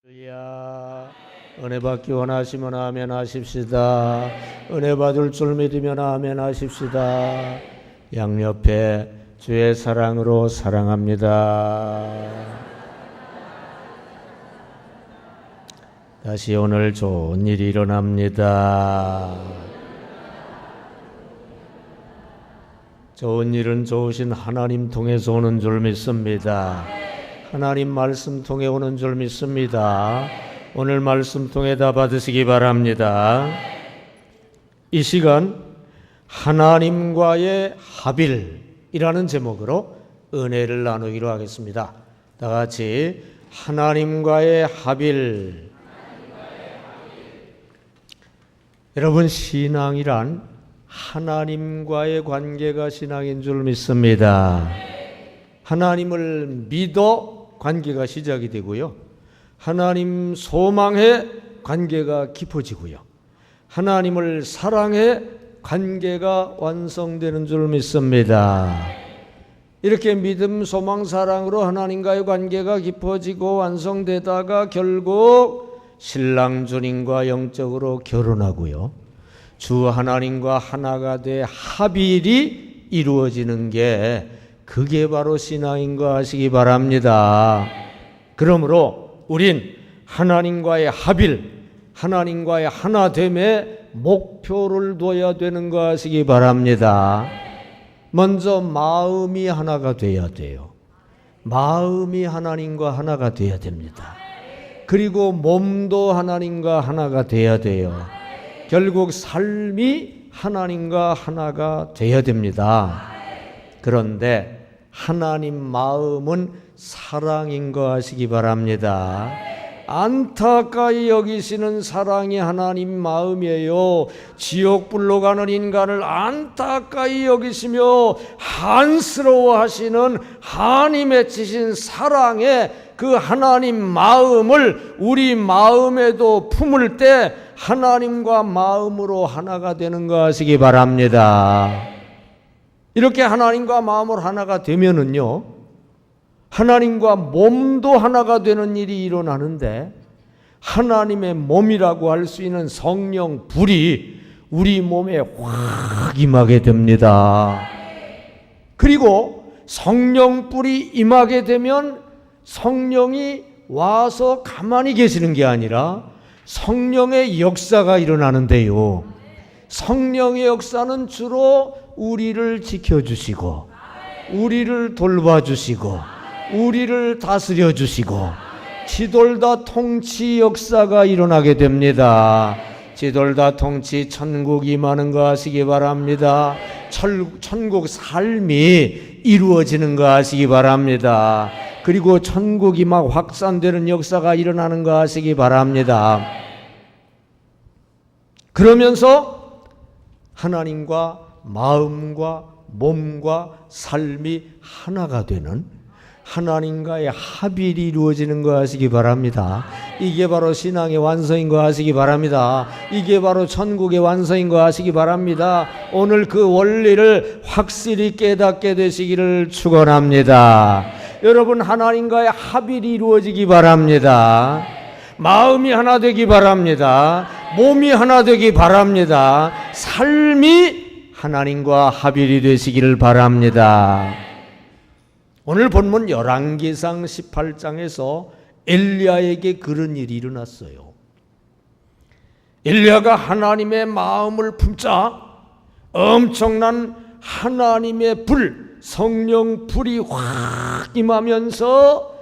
할렐루야. 은혜 받기 원하시면 아멘 하십시다. 은혜 받을 줄 믿으면 아멘 하십시다. 양옆에 주의 사랑으로 사랑합니다. 다시 오늘 좋은 일이 일어납니다. 좋은 일은 좋으신 하나님 통해서 오는 줄 믿습니다. 하나님 말씀 통해 오는 줄 믿습니다. 오늘 말씀 통해 다 받으시기 바랍니다. 이 시간 하나님과의 합일이라는 제목으로 은혜를 나누기로 하겠습니다. 다 같이 하나님과의 합일. 여러분, 신앙이란 하나님과의 관계가 신앙인 줄 믿습니다. 하나님을 믿어 관계가 시작이 되고요. 하나님 소망에 관계가 깊어지고요. 하나님을 사랑해 관계가 완성되는 줄 믿습니다. 이렇게 믿음, 소망, 사랑으로 하나님과의 관계가 깊어지고 완성되다가 결국 신랑 주님과 영적으로 결혼하고요. 주 하나님과 하나가 돼 합일이 이루어지는 게 그게 바로 신앙인 거 아시기 바랍니다. 그러므로 우린 하나님과의 합일, 하나님과의 하나됨에 목표를 둬야 되는 거 아시기 바랍니다. 먼저 마음이 하나가 돼야 돼요. 마음이 하나님과 하나가 돼야 됩니다. 그리고 몸도 하나님과 하나가 돼야 돼요. 결국 삶이 하나님과 하나가 돼야 됩니다. 그런데 하나님 마음은 사랑인 거 아시기 바랍니다. 안타까이 여기시는 사랑이 하나님 마음이에요. 지옥불로 가는 인간을 안타까이 여기시며 한스러워하시는 한이 맺히신 사랑의 그 하나님 마음을 우리 마음에도 품을 때 하나님과 마음으로 하나가 되는 거 아시기 바랍니다. 이렇게 하나님과 마음으로 하나가 되면은요, 하나님과 몸도 하나가 되는 일이 일어나는데 하나님의 몸이라고 할 수 있는 성령 불이 우리 몸에 확 임하게 됩니다. 그리고 성령 불이 임하게 되면 성령이 와서 가만히 계시는 게 아니라 성령의 역사가 일어나는데요. 성령의 역사는 주로 우리를 지켜주시고 우리를 돌봐주시고 우리를 다스려주시고 지돌다 통치 역사가 일어나게 됩니다. 지돌다 통치 천국 임하는 거 아시기 바랍니다. 천국 삶이 이루어지는 거 아시기 바랍니다. 그리고 천국이 막 확산되는 역사가 일어나는 거 아시기 바랍니다. 그러면서 하나님과 마음과 몸과 삶이 하나가 되는 하나님과의 합일이 이루어지는 거 아시기 바랍니다. 이게 바로 신앙의 완성인 거 아시기 바랍니다. 이게 바로 천국의 완성인 거 아시기 바랍니다. 오늘 그 원리를 확실히 깨닫게 되시기를 축원합니다. 여러분, 하나님과의 합일이 이루어지기 바랍니다. 마음이 하나 되기 바랍니다. 몸이 하나 되기 바랍니다. 삶이 하나님과 합일이 되시기를 바랍니다. 오늘 본문 열왕기상 18장에서 엘리야에게 그런 일이 일어났어요. 엘리야가 하나님의 마음을 품자 엄청난 하나님의 불, 성령 불이 확 임하면서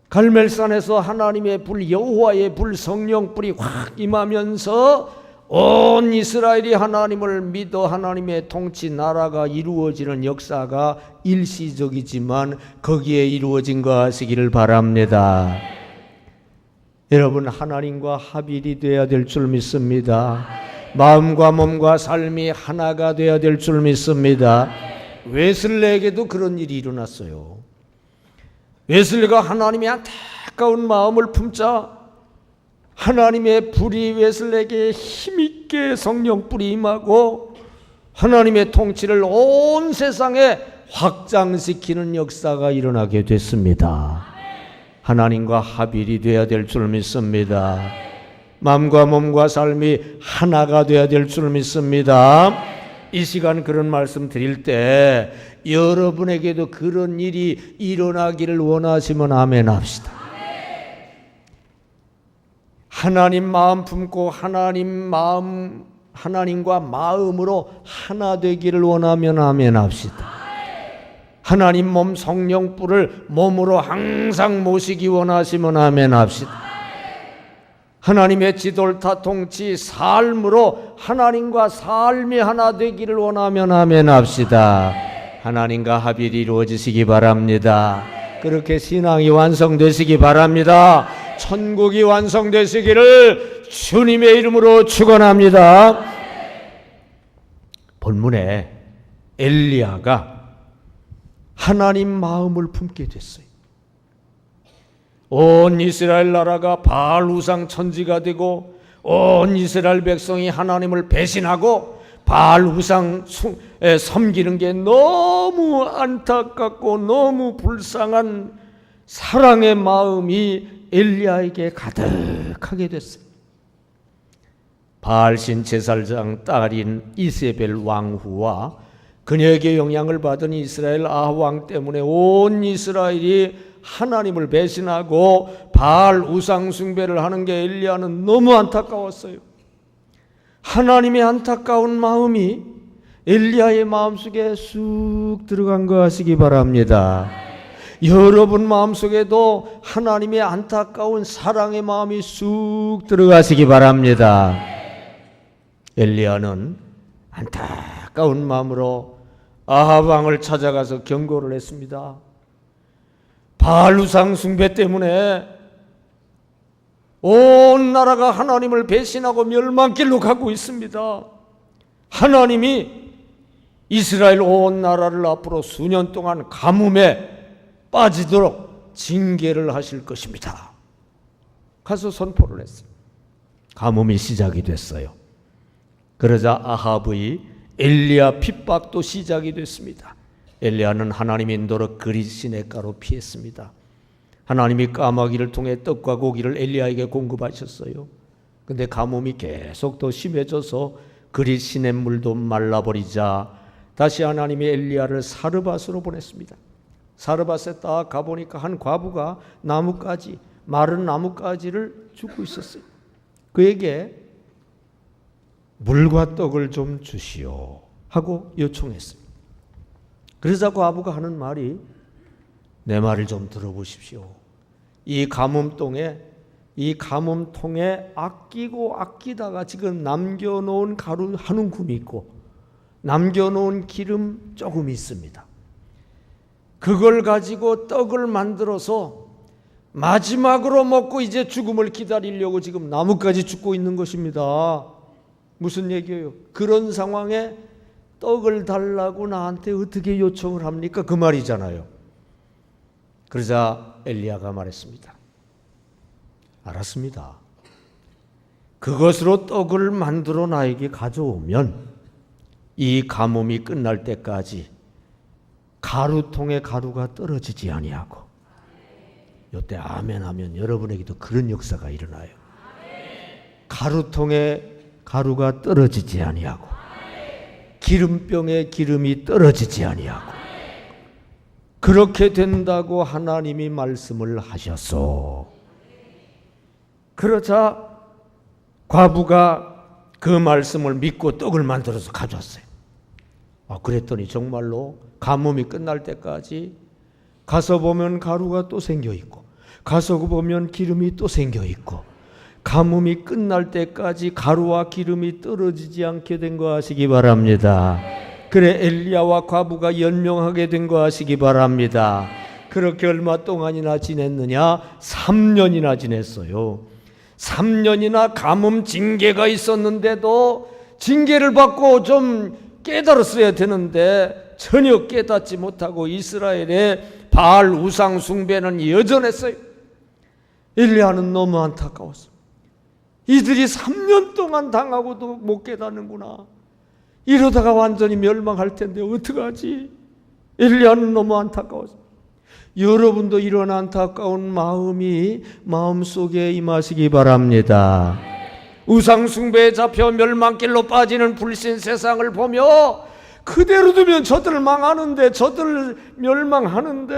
갈멜산에서 하나님의 불, 여호와의 불, 성령 불이 확 임하면서 온 이스라엘이 하나님을 믿어 하나님의 통치 나라가 이루어지는 역사가 일시적이지만 거기에 이루어진 거 아시기를 바랍니다. 여러분, 하나님과 합일이 되어야 될 줄 믿습니다. 마음과 몸과 삶이 하나가 되어야 될 줄 믿습니다. 웨슬레에게도 그런 일이 일어났어요. 웨슬레가 하나님의 안타까운 마음을 품자 하나님의 불이 웨슬레에게 힘있게 성령 불이 임하고 하나님의 통치를 온 세상에 확장시키는 역사가 일어나게 됐습니다. 하나님과 합일이 되어야 될 줄 믿습니다. 마음과 몸과 삶이 하나가 되어야 될 줄 믿습니다. 이 시간 그런 말씀 드릴 때 여러분에게도 그런 일이 일어나기를 원하시면 아멘 합시다. 하나님 마음 품고 하나님과 마음으로 하나 되기를 원하면 아멘 합시다. 하나님 몸 성령불을 몸으로 항상 모시기 원하시면 아멘 합시다. 하나님의 지돌타 통치 삶으로 하나님과 삶이 하나 되기를 원하면 아멘 합시다. 하나님과 합일이 이루어지시기 바랍니다. 그렇게 신앙이 완성되시기 바랍니다. 천국이 완성되시기를 주님의 이름으로 축원합니다. 본문에 엘리야가 하나님 마음을 품게 됐어요. 온 이스라엘 나라가 바알 우상 천지가 되고 온 이스라엘 백성이 하나님을 배신하고 바알 우상 섬기는 게 너무 안타깝고 너무 불쌍한 사랑의 마음이 엘리야에게 가득하게 됐어요. 바알신 제사장 딸인 이세벨 왕후와 그녀에게 영향을 받은 이스라엘 아합 때문에 온 이스라엘이 하나님을 배신하고 바알 우상 숭배를 하는 게 엘리야는 너무 안타까웠어요. 하나님의 안타까운 마음이 엘리야의 마음속에 쑥 들어간 거 아시기 바랍니다. 여러분 마음속에도 하나님의 안타까운 사랑의 마음이 쑥 들어가시기 바랍니다. 엘리야는 안타까운 마음으로 아합 왕을 찾아가서 경고를 했습니다. 바알 우상 숭배 때문에 온 나라가 하나님을 배신하고 멸망길로 가고 있습니다. 하나님이 이스라엘 온 나라를 앞으로 수년 동안 가뭄에 빠지도록 징계를 하실 것입니다. 가서 선포를 했어요. 가뭄이 시작이 됐어요. 그러자 아합의 엘리야 핍박도 시작이 됐습니다. 엘리야는 하나님 인도로 그릿 시냇가로 피했습니다. 하나님이 까마귀를 통해 떡과 고기를 엘리야에게 공급하셨어요. 근데 가뭄이 계속 더 심해져서 그릿 시냇물도 말라버리자 다시 하나님이 엘리야를 사르밧으로 보냈습니다. 사르밧에 딱 가보니까 한 과부가 나뭇가지, 마른 나뭇가지를 줍고 있었어요. 그에게 물과 떡을 좀 주시오 하고 요청했어요. 그러자 과부가 하는 말이 내 말을 좀 들어보십시오. 이 가뭄통에 아끼고 아끼다가 지금 남겨놓은 가루 한 움큼이 있고 남겨놓은 기름 조금 있습니다. 그걸 가지고 떡을 만들어서 마지막으로 먹고 이제 죽음을 기다리려고 지금 나뭇가지 줍고 있는 것입니다. 무슨 얘기예요? 그런 상황에 떡을 달라고 나한테 어떻게 요청을 합니까? 그 말이잖아요. 그러자 엘리야가 말했습니다. 알았습니다. 그것으로 떡을 만들어 나에게 가져오면 이 가뭄이 끝날 때까지 가루통에 가루가 떨어지지 아니하고, 이때 아멘 하면 여러분에게도 그런 역사가 일어나요. 가루통에 가루가 떨어지지 아니하고 기름병에 기름이 떨어지지 아니하고 그렇게 된다고 하나님이 말씀을 하셨소. 그러자 과부가 그 말씀을 믿고 떡을 만들어서 가져왔어요. 그랬더니 정말로 가뭄이 끝날 때까지 가서 보면 가루가 또 생겨 있고 가서 보면 기름이 또 생겨 있고 가뭄이 끝날 때까지 가루와 기름이 떨어지지 않게 된 거 아시기 바랍니다. 그래 엘리야와 과부가 연명하게 된 거 아시기 바랍니다. 그렇게 얼마 동안이나 지냈느냐? 3년이나 지냈어요. 3년이나 가뭄 징계가 있었는데도 징계를 받고 좀 깨달았어야 되는데 전혀 깨닫지 못하고 이스라엘의 바알 우상 숭배는 여전했어요. 엘리야는 너무 안타까웠어요. 이들이 3년 동안 당하고도 못 깨닫는구나. 이러다가 완전히 멸망할 텐데 어떡하지? 엘리야는 너무 안타까웠어요. 여러분도 이런 안타까운 마음이 마음속에 임하시기 바랍니다. 우상숭배에 잡혀 멸망길로 빠지는 불신 세상을 보며 그대로 두면 저들 망하는데, 저들 멸망하는데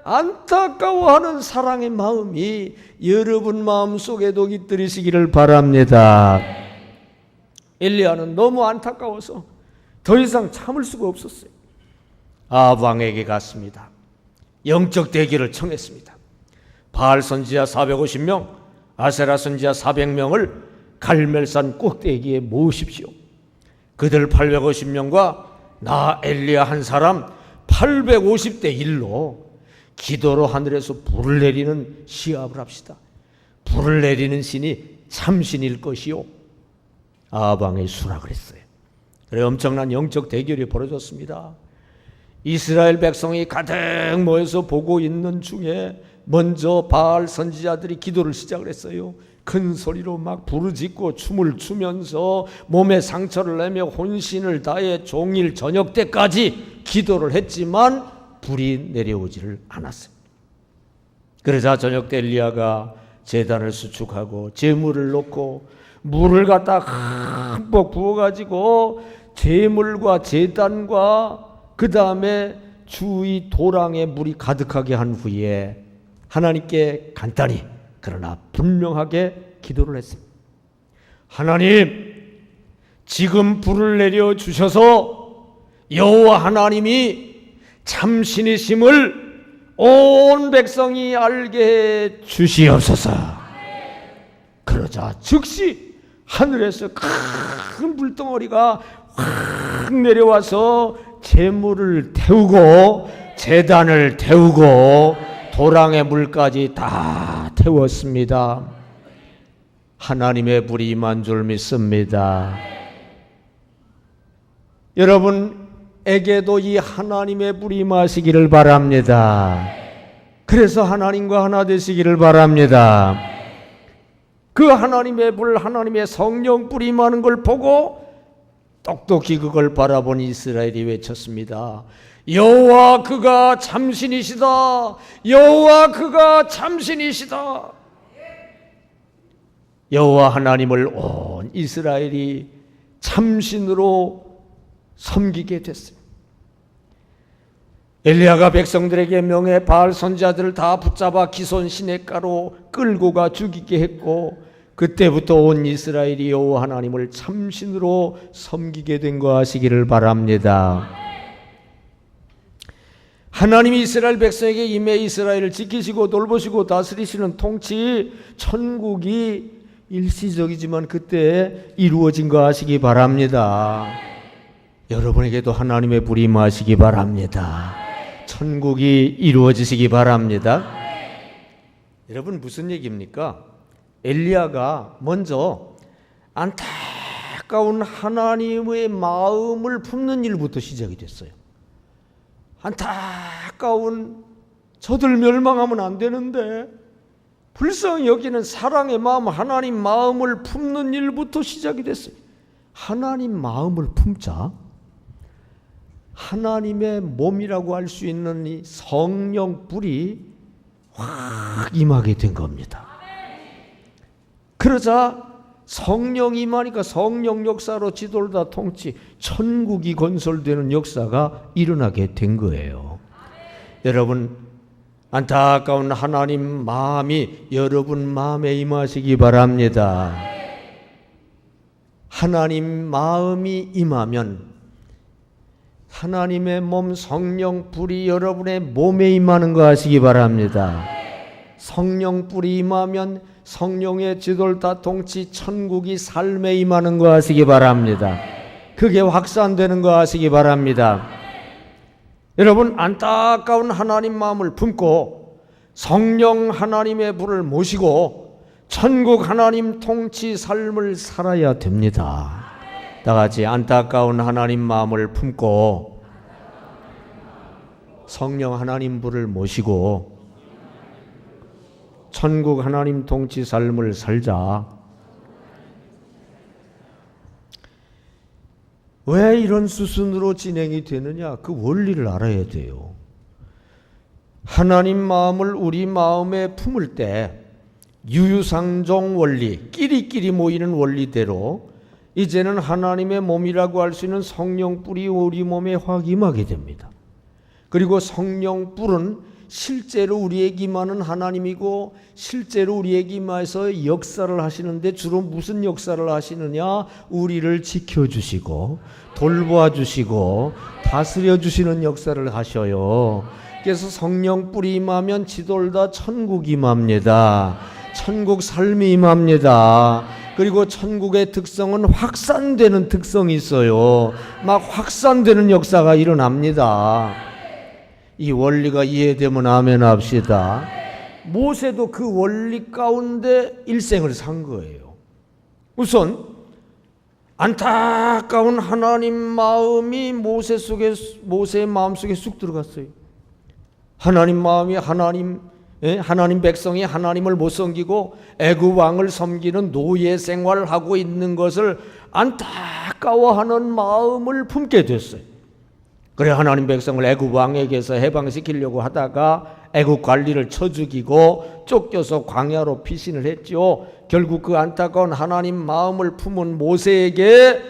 안타까워하는 사랑의 마음이 여러분 마음속에도 깃들이시기를 바랍니다. 엘리야는 너무 안타까워서 더 이상 참을 수가 없었어요. 아합 왕에게 갔습니다. 영적 대기를 청했습니다. 바알 선지자 450명, 아세라 선지자 400명을 갈멜산 꼭대기에 모으십시오. 그들 850명과 나 엘리야 한 사람 850대 1로 기도로 하늘에서 불을 내리는 시합을 합시다. 불을 내리는 신이 참신일 것이요. 아합 왕이 수락을 했어요. 그래 엄청난 영적 대결이 벌어졌습니다. 이스라엘 백성이 가득 모여서 보고 있는 중에 먼저 바알 선지자들이 기도를 시작을 했어요. 큰 소리로 막 부르짖고 춤을 추면서 몸에 상처를 내며 혼신을 다해 종일 저녁 때까지 기도를 했지만 불이 내려오지를 않았어요. 그러자 저녁 때 엘리야가 제단을 수축하고 제물을 놓고 물을 갖다 흠뻑 부어가지고 제물과 제단과 그 다음에 주위 도랑에 물이 가득하게 한 후에 하나님께 간단히 그러나 분명하게 기도를 했습니다. 하나님, 지금 불을 내려 주셔서 여호와 하나님이 참신이심을 온 백성이 알게 해 주시옵소서. 그러자 즉시 하늘에서 큰 불덩어리가 확 내려와서 제물을 태우고 제단을 태우고 도랑의 물까지 다 태웠습니다. 하나님의 불이 임한 줄 믿습니다. 여러분에게도 이 하나님의 불이 임하시기를 바랍니다. 그래서 하나님과 하나 되시기를 바랍니다. 그 하나님의 불, 하나님의 성령 불이 임하는 걸 보고 똑똑히 그걸 바라본 이스라엘이 외쳤습니다. 여호와 그가 참신이시다. 여호와 그가 참신이시다. 여호와 하나님을 온 이스라엘이 참신으로 섬기게 됐어요. 엘리야가 백성들에게 명해 바알 선지자들을 다 붙잡아 기손 시냇가로 끌고 가 죽이게 했고, 그때부터 온 이스라엘이 여호와 하나님을 참신으로 섬기게 된 거 아시기를 바랍니다. 하나님이 이스라엘 백성에게 임해 이스라엘을 지키시고 돌보시고 다스리시는 통치, 천국이 일시적이지만 그때 이루어진 거 아시기 바랍니다. 여러분에게도 하나님의 불이 임하시기 바랍니다. 천국이 이루어지시기 바랍니다. 여러분 무슨 얘기입니까? 엘리야가 먼저 안타까운 하나님의 마음을 품는 일부터 시작이 됐어요. 안타까운 저들 멸망하면 안 되는데 불쌍히 여기는 사랑의 마음, 하나님 마음을 품는 일부터 시작이 됐어요. 하나님 마음을 품자 하나님의 몸이라고 할 수 있는 이 성령 불이 확 임하게 된 겁니다. 그러자 성령 임하니까 성령 역사로 지도를 다 통치, 천국이 건설되는 역사가 일어나게 된 거예요. 여러분 안타까운 하나님 마음이 여러분 마음에 임하시기 바랍니다. 하나님 마음이 임하면 하나님의 몸 성령 불이 여러분의 몸에 임하는 거 아시기 바랍니다. 성령 불이 임하면 성령의 지도를 다 통치, 천국이 삶에 임하는 거 아시기 바랍니다. 그게 확산되는 거 아시기 바랍니다. 여러분 안타까운 하나님 마음을 품고 성령 하나님의 불을 모시고 천국 하나님 통치 삶을 살아야 됩니다. 다 같이 안타까운 하나님 마음을 품고 성령 하나님 불을 모시고 천국 하나님 통치 삶을 살자. 왜 이런 수순으로 진행이 되느냐? 그 원리를 알아야 돼요. 하나님 마음을 우리 마음에 품을 때 유유상종 원리, 끼리끼리 모이는 원리대로 이제는 하나님의 몸이라고 할 수 있는 성령뿔이 우리 몸에 확 임하게 됩니다. 그리고 성령뿔은 실제로 우리에게 임하는 하나님이고 실제로 우리에게 임해서 역사를 하시는데 주로 무슨 역사를 하시느냐? 우리를 지켜주시고 돌보아주시고 다스려주시는 역사를 하셔요. 그래서 성령뿔이 임하면 지돌다 천국이 임합니다. 천국 삶이 임합니다. 그리고 천국의 특성은 확산되는 특성이 있어요. 막 확산되는 역사가 일어납니다. 이 원리가 이해되면 아멘 합시다. 모세도 그 원리 가운데 일생을 산 거예요. 우선 안타까운 하나님 마음이 모세의 마음속에 쑥 들어갔어요. 하나님 마음이 하나님 백성이 하나님을 못 섬기고 애굽 왕을 섬기는 노예 생활을 하고 있는 것을 안타까워하는 마음을 품게 됐어요. 그래 하나님 백성을 애굽 왕에게서 해방시키려고 하다가 애굽 관리를 쳐 죽이고 쫓겨서 광야로 피신을 했죠. 결국 그 안타까운 하나님 마음을 품은 모세에게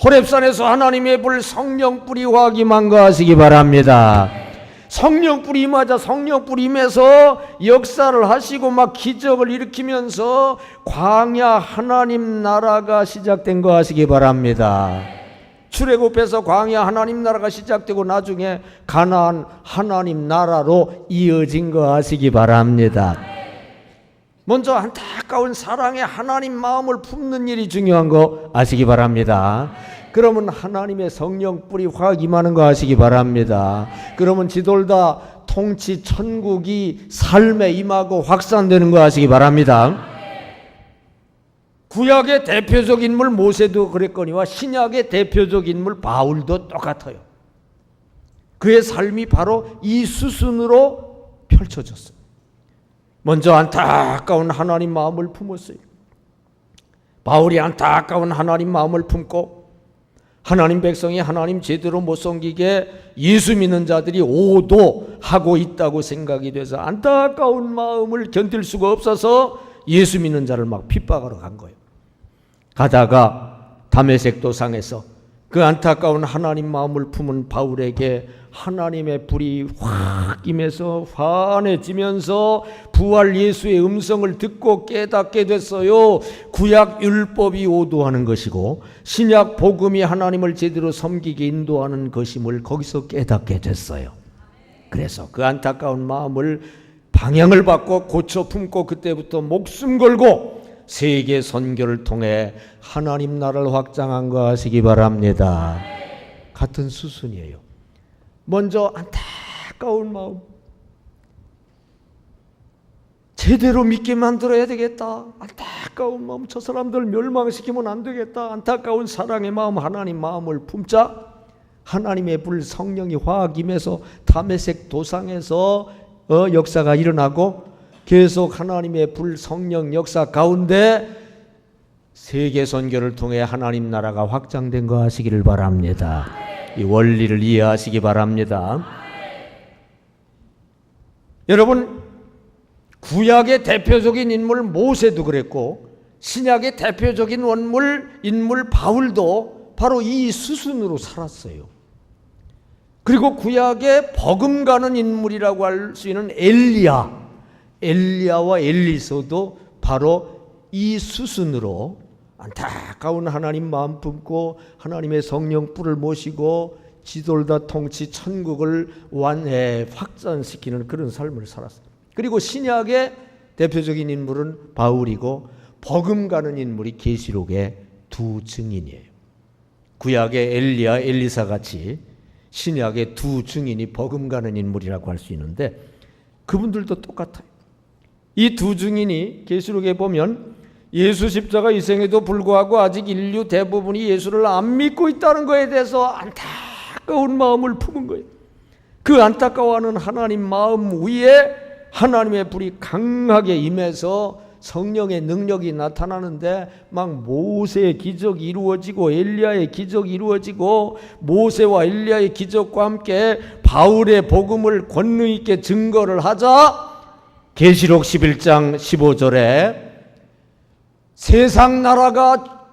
호렙산에서 하나님의 불 성령불이 확 임한 거 하시기 바랍니다. 성령불이 임하자 성령불이 임해서 역사를 하시고 막 기적을 일으키면서 광야 하나님 나라가 시작된 거 하시기 바랍니다. 출애굽에서 광야 하나님 나라가 시작되고 나중에 가나안 하나님 나라로 이어진 거 하시기 바랍니다. 먼저 안타까운 사랑의 하나님 마음을 품는 일이 중요한 거 아시기 바랍니다. 그러면 하나님의 성령뿔이 확 임하는 거 아시기 바랍니다. 그러면 지돌다 통치 천국이 삶에 임하고 확산되는 거 아시기 바랍니다. 구약의 대표적 인물 모세도 그랬거니와 신약의 대표적 인물 바울도 똑같아요. 그의 삶이 바로 이 수순으로 펼쳐졌어요. 먼저 안타까운 하나님 마음을 품었어요. 바울이 안타까운 하나님 마음을 품고 하나님 백성이 하나님 제대로 못 섬기게 예수 믿는 자들이 오도하고 있다고 생각이 돼서 안타까운 마음을 견딜 수가 없어서 예수 믿는 자를 막 핍박하러 간 거예요. 가다가 다메섹 도상에서 그 안타까운 하나님 마음을 품은 바울에게 하나님의 불이 확 임해서 환해지면서 부활 예수의 음성을 듣고 깨닫게 됐어요. 구약 율법이 오도하는 것이고 신약 복음이 하나님을 제대로 섬기게 인도하는 것임을 거기서 깨닫게 됐어요. 그래서 그 안타까운 마음을 방향을 바꿔 고쳐 품고 그때부터 목숨 걸고 세계 선교를 통해 하나님 나라를 확장한 거 하시기 바랍니다. 같은 수순이에요. 먼저 안타까운 마음, 제대로 믿게 만들어야 되겠다. 안타까운 마음, 저 사람들 멸망시키면 안 되겠다. 안타까운 사랑의 마음, 하나님 마음을 품자. 하나님의 불 성령이 확 임해서 다메섹 도상에서 역사가 일어나고 계속 하나님의 불 성령 역사 가운데 세계 선교를 통해 하나님 나라가 확장된 거 하시기를 바랍니다. 이 원리를 이해하시기 바랍니다. 여러분, 구약의 대표적인 인물 모세도 그랬고 신약의 대표적인 인물 바울도 바로 이 수순으로 살았어요. 그리고 구약의 버금가는 인물이라고 할 수 있는 엘리야와 엘리서도 바로 이 수순으로 안타까운 하나님 마음 품고 하나님의 성령 뿔을 모시고 지돌다 통치 천국을 확산시키는 그런 삶을 살았어요. 그리고 신약의 대표적인 인물은 바울이고 버금가는 인물이 계시록의 두 증인이에요. 구약의 엘리야, 엘리사 같이 신약의 두 증인이 버금가는 인물이라고 할 수 있는데 그분들도 똑같아요. 이 두 증인이 계시록에 보면 예수 십자가 희생에도 불구하고 아직 인류 대부분이 예수를 안 믿고 있다는 것에 대해서 안타까운 마음을 품은 거예요. 그 안타까워하는 하나님 마음 위에 하나님의 불이 강하게 임해서 성령의 능력이 나타나는데 막 모세의 기적이 이루어지고 엘리야의 기적이 이루어지고 모세와 엘리야의 기적과 함께 바울의 복음을 권능 있게 증거를 하자 계시록 11장 15절에 세상 나라가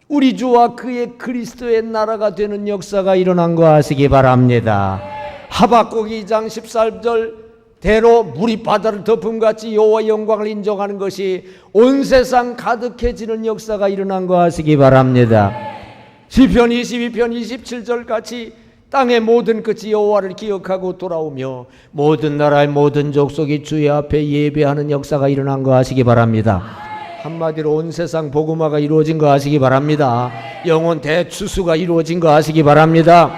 우리 주와 그의 그리스도의 나라가 되는 역사가 일어난 거 아시기 바랍니다. 하박국 2장 14절 대로 물이 바다를 덮음같이 여호와의 영광을 인정하는 것이 온 세상 가득해지는 역사가 일어난 거 아시기 바랍니다. 시편 22편 27절 같이 땅의 모든 끝이 여호와를 기억하고 돌아오며 모든 나라의 모든 족속이 주의 앞에 예배하는 역사가 일어난 거 아시기 바랍니다. 한마디로 온 세상 복음화가 이루어진 거 아시기 바랍니다. 영혼 대추수가 이루어진 거 아시기 바랍니다.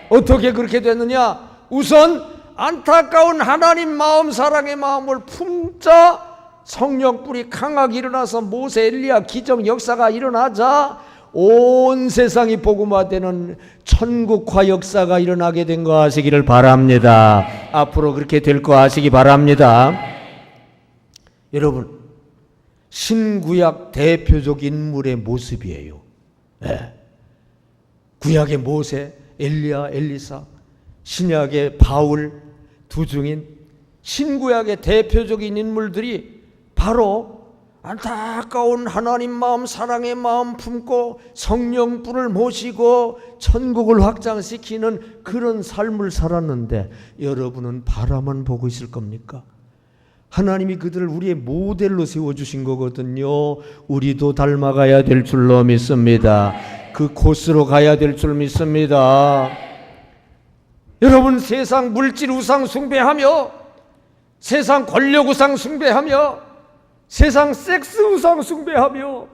어떻게 그렇게 됐느냐? 우선 안타까운 하나님 마음, 사랑의 마음을 품자 성령 뿔이 강하게 일어나서 모세, 엘리야 기적 역사가 일어나자 온 세상이 복음화되는 천국화 역사가 일어나게 된 거 아시기를 바랍니다. 앞으로 그렇게 될 거 아시기 바랍니다. 여러분, 신구약 대표적 인물의 모습이에요. 네. 구약의 모세, 엘리야, 엘리사, 신약의 바울 두 중인 신구약의 대표적인 인물들이 바로 안타까운 하나님 마음, 사랑의 마음 품고 성령 뿔을 모시고 천국을 확장시키는 그런 삶을 살았는데 여러분은 바라만 보고 있을 겁니까? 하나님이 그들을 우리의 모델로 세워주신 거거든요. 우리도 닮아가야 될 줄로 믿습니다. 그 코스로 가야 될 줄 믿습니다. 여러분, 세상 물질 우상 숭배하며 세상 권력 우상 숭배하며 세상 섹스 우상 숭배하며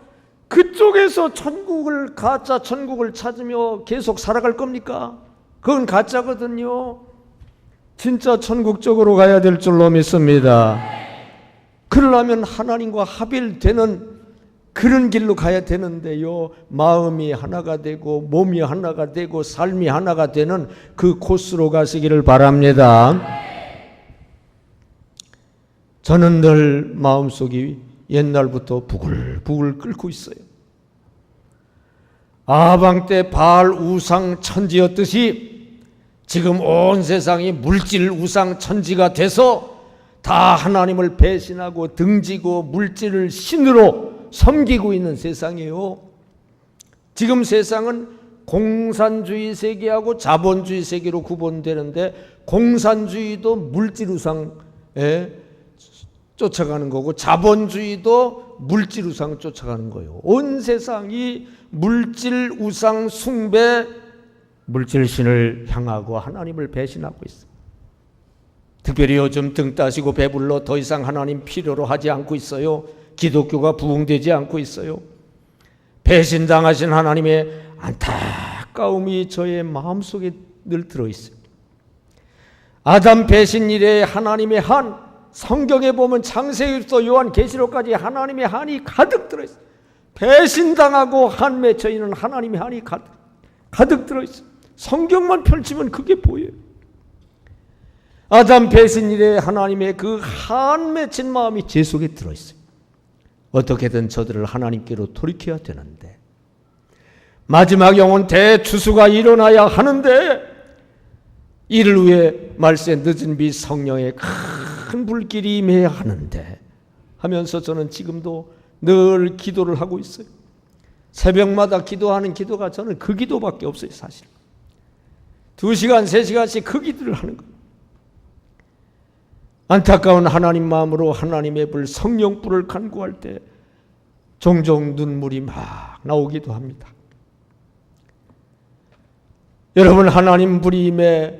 그쪽에서 천국을 가짜 천국을 찾으며 계속 살아갈 겁니까? 그건 가짜거든요. 진짜 천국 쪽으로 가야 될 줄로 믿습니다. 그러려면 하나님과 합일되는 그런 길로 가야 되는데요. 마음이 하나가 되고 몸이 하나가 되고 삶이 하나가 되는 그 코스로 가시기를 바랍니다. 저는 늘 마음속이 옛날부터 부글부글 끓고 있어요. 아방 때 바알 우상 천지였듯이 지금 온 세상이 물질 우상 천지가 돼서 다 하나님을 배신하고 등지고 물질을 신으로 섬기고 있는 세상이에요. 지금 세상은 공산주의 세계하고 자본주의 세계로 구분되는데 공산주의도 물질 우상에 쫓아가는 거고 자본주의도 물질 우상 쫓아가는 거예요. 온 세상이 물질 우상 숭배, 물질신을 향하고 하나님을 배신하고 있어요. 특별히 요즘 등 따시고 배불러 더 이상 하나님 필요로 하지 않고 있어요. 기독교가 부흥되지 않고 있어요. 배신당하신 하나님의 안타까움이 저의 마음속에 늘 들어있어요. 아담 배신 이래 하나님의 한, 성경에 보면 창세기부터 요한계시록까지 하나님의 한이 가득 들어있어요. 배신당하고 한 맺혀 있는 하나님의 한이 가득 들어있어요. 성경만 펼치면 그게 보여요. 아담 배신 이래 하나님의 그 한 맺힌 마음이 제 속에 들어있어요. 어떻게든 저들을 하나님께로 돌이켜야 되는데 마지막 영혼 대추수가 일어나야 하는데 이를 위해 말세 늦은 비 성령의 큰 불길이 임해야 하는데 하면서 저는 지금도 늘 기도를 하고 있어요. 새벽마다 기도하는 기도가 저는 그 기도밖에 없어요. 사실 2시간 3시간씩 그 기도를 하는 거예요. 안타까운 하나님 마음으로 하나님의 불 성령 불을 간구할 때 종종 눈물이 막 나오기도 합니다. 여러분, 하나님 불이 임해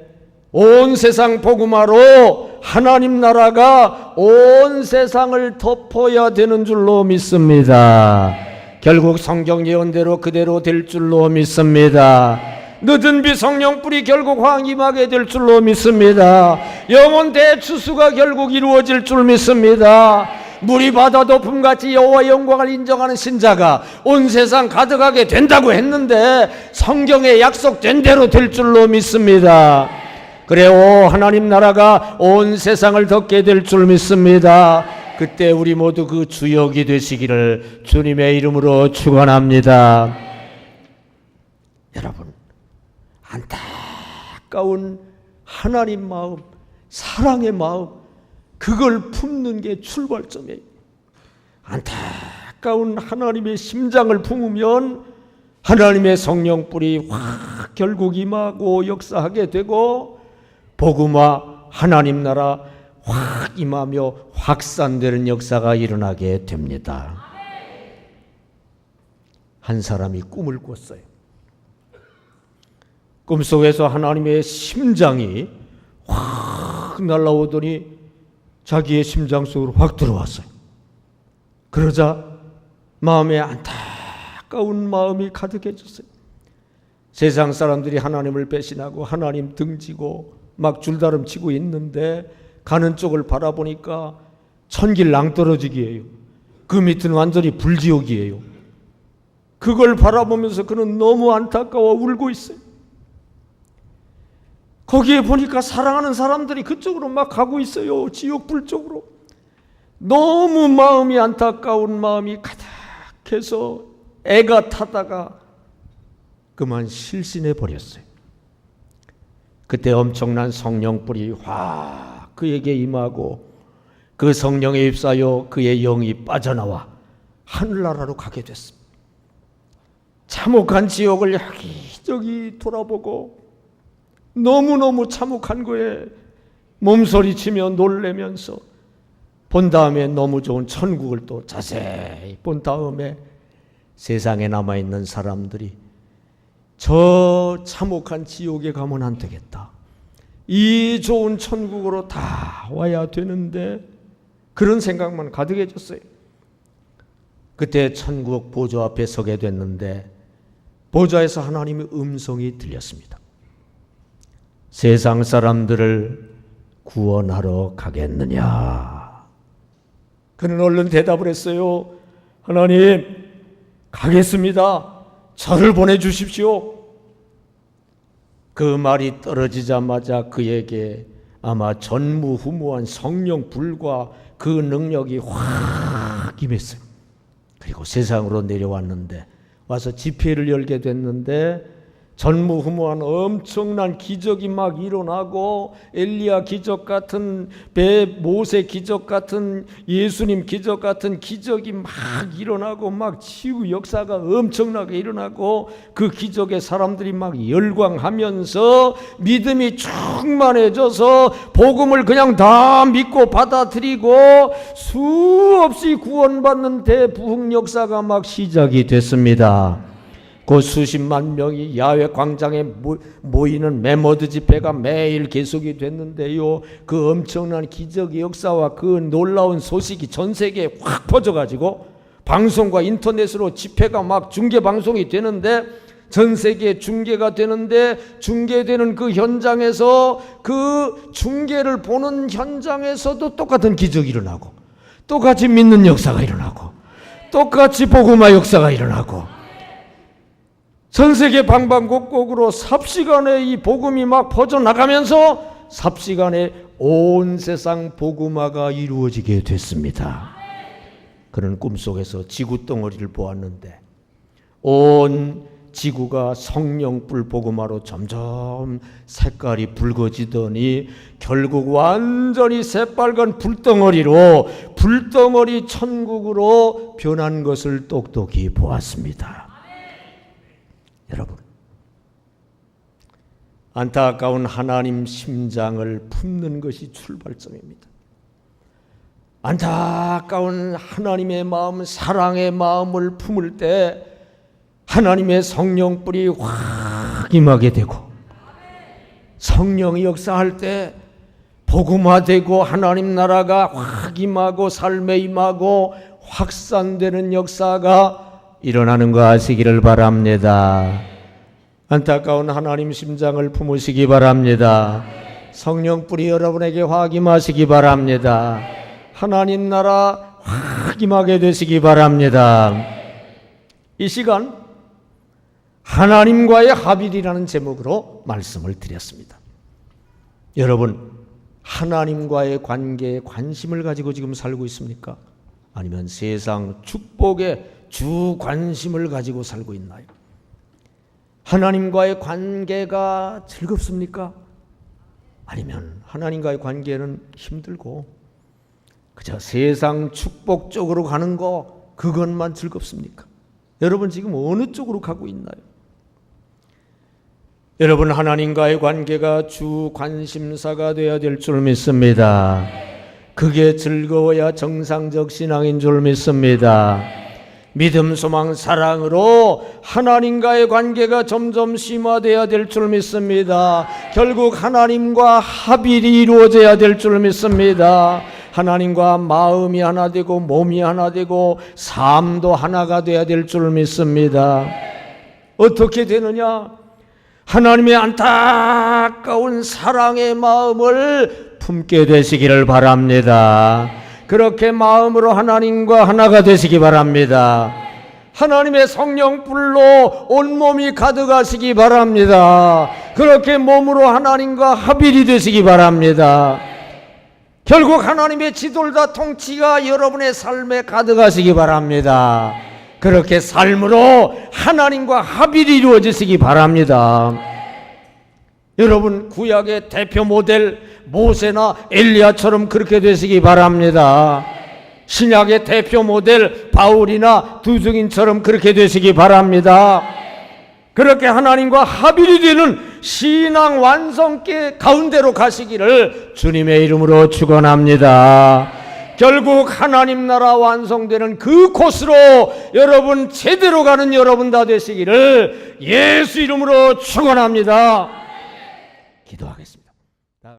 온 세상 복음화로 하나님 나라가 온 세상을 덮어야 되는 줄로 믿습니다. 결국 성경 예언대로 그대로 될 줄로 믿습니다. 늦은 비 성령 뿔이 결국 황 임하게 될 줄로 믿습니다. 영혼 대추수가 결국 이루어질 줄 믿습니다. 물이 바다 덮음같이 여호와의 영광을 인정하는 신자가 온 세상 가득하게 된다고 했는데 성경에 약속된 대로 될 줄로 믿습니다. 그래요, 하나님 나라가 온 세상을 덮게 될 줄 믿습니다. 그때 우리 모두 그 주역이 되시기를 주님의 이름으로 축원합니다. 여러분, 안타까운 하나님 마음, 사랑의 마음, 그걸 품는 게 출발점이에요. 안타까운 하나님의 심장을 품으면 하나님의 성령 뿔이 확 결국 임하고 역사하게 되고 복음화 하나님 나라 확 임하며 확산되는 역사가 일어나게 됩니다. 한 사람이 꿈을 꿨어요. 꿈속에서 하나님의 심장이 확 날아오더니 자기의 심장 속으로 확 들어왔어요. 그러자 마음에 안타까운 마음이 가득해졌어요. 세상 사람들이 하나님을 배신하고 하나님 등지고 막 줄다름치고 있는데 가는 쪽을 바라보니까 천길 낭떠러지기예요. 그 밑은 완전히 불지옥이에요. 그걸 바라보면서 그는 너무 안타까워 울고 있어요. 거기에 보니까 사랑하는 사람들이 그쪽으로 막 가고 있어요. 지옥불 쪽으로. 너무 마음이 안타까운 마음이 가득해서 애가 타다가 그만 실신해 버렸어요. 그때 엄청난 성령불이 확 그에게 임하고 그 성령에 휩싸여 그의 영이 빠져나와 하늘나라로 가게 됐습니다. 참혹한 지옥을 여기저기 돌아보고 너무너무 참혹한 거에 몸소리치며 놀래면서 본 다음에 너무 좋은 천국을 또 자세히 본 다음에 세상에 남아있는 사람들이 저 참혹한 지옥에 가면 안 되겠다. 이 좋은 천국으로 다 와야 되는데 그런 생각만 가득해졌어요. 그때 천국 보좌 앞에 서게 됐는데 보좌에서 하나님의 음성이 들렸습니다. 세상 사람들을 구원하러 가겠느냐? 그는 얼른 대답을 했어요. 하나님, 가겠습니다. 저를 보내주십시오. 그 말이 떨어지자마자 그에게 아마 전무후무한 성령 불과 그 능력이 확 임했어요. 그리고 세상으로 내려왔는데 와서 집회를 열게 됐는데 전무후무한 엄청난 기적이 막 일어나고 엘리야 기적 같은 모세 기적 같은 예수님 기적 같은 기적이 막 일어나고 막 치유 역사가 엄청나게 일어나고 그 기적에 사람들이 막 열광하면서 믿음이 충만해져서 복음을 그냥 다 믿고 받아들이고 수없이 구원받는 대부흥 역사가 막 시작이 됐습니다. 그 수십만 명이 야외 광장에 모이는 메모드 집회가 매일 계속이 됐는데요. 그 엄청난 기적의 역사와 그 놀라운 소식이 전 세계에 확 퍼져가지고 방송과 인터넷으로 집회가 막 중계 방송이 되는데 전 세계에 중계가 되는데 중계되는 그 현장에서 그 중계를 보는 현장에서도 똑같은 기적이 일어나고 똑같이 믿는 역사가 일어나고 똑같이 복음화 역사가 일어나고 전 세계 방방곡곡으로 삽시간에 이 복음이 막 퍼져나가면서 삽시간에 온 세상 복음화가 이루어지게 됐습니다. 그는 꿈속에서 지구 덩어리를 보았는데 온 지구가 성령불 복음화로 점점 색깔이 붉어지더니 결국 완전히 새빨간 불덩어리 천국으로 변한 것을 똑똑히 보았습니다. 여러분, 안타까운 하나님 심장을 품는 것이 출발점입니다. 안타까운 하나님의 마음, 사랑의 마음을 품을 때 하나님의 성령불이 확 임하게 되고 성령이 역사할 때 복음화되고 하나님 나라가 확 임하고 삶에 임하고 확산되는 역사가 일어나는 거 아시기를 바랍니다. 안타까운 하나님 심장을 품으시기 바랍니다. 성령불이 여러분에게 확 임하시기 바랍니다. 하나님 나라 확 임하게 되시기 바랍니다. 이 시간 하나님과의 합일이라는 제목으로 말씀을 드렸습니다. 여러분, 하나님과의 관계에 관심을 가지고 지금 살고 있습니까? 아니면 세상 축복에 주 관심을 가지고 살고 있나요? 하나님과의 관계가 즐겁습니까? 아니면 하나님과의 관계는 힘들고 그저 세상 축복 쪽으로 가는 거 그것만 즐겁습니까? 여러분 지금 어느 쪽으로 가고 있나요? 여러분 하나님과의 관계가 주 관심사가 되어야 될 줄 믿습니다. 그게 즐거워야 정상적 신앙인 줄 믿습니다. 믿음, 소망, 사랑으로 하나님과의 관계가 점점 심화되어야 될 줄 믿습니다. 결국 하나님과 합일이 이루어져야 될 줄 믿습니다. 하나님과 마음이 하나 되고 몸이 하나 되고 삶도 하나가 되어야 될 줄 믿습니다. 어떻게 되느냐? 하나님의 안타까운 사랑의 마음을 품게 되시기를 바랍니다. 그렇게 마음으로 하나님과 하나가 되시기 바랍니다. 하나님의 성령 불로 온몸이 가득하시기 바랍니다. 그렇게 몸으로 하나님과 합일이 되시기 바랍니다. 결국 하나님의 지도자 통치가 여러분의 삶에 가득하시기 바랍니다. 그렇게 삶으로 하나님과 합일이 이루어지시기 바랍니다. 여러분 구약의 대표 모델 모세나 엘리야처럼 그렇게 되시기 바랍니다. 신약의 대표 모델 바울이나 두중인처럼 그렇게 되시기 바랍니다. 그렇게 하나님과 합일이 되는 신앙 완성계 가운데로 가시기를 주님의 이름으로 축원합니다. 결국 하나님 나라 완성되는 그 곳으로 여러분 제대로 가는 여러분 다 되시기를 예수 이름으로 축원합니다. 기도하겠습니다.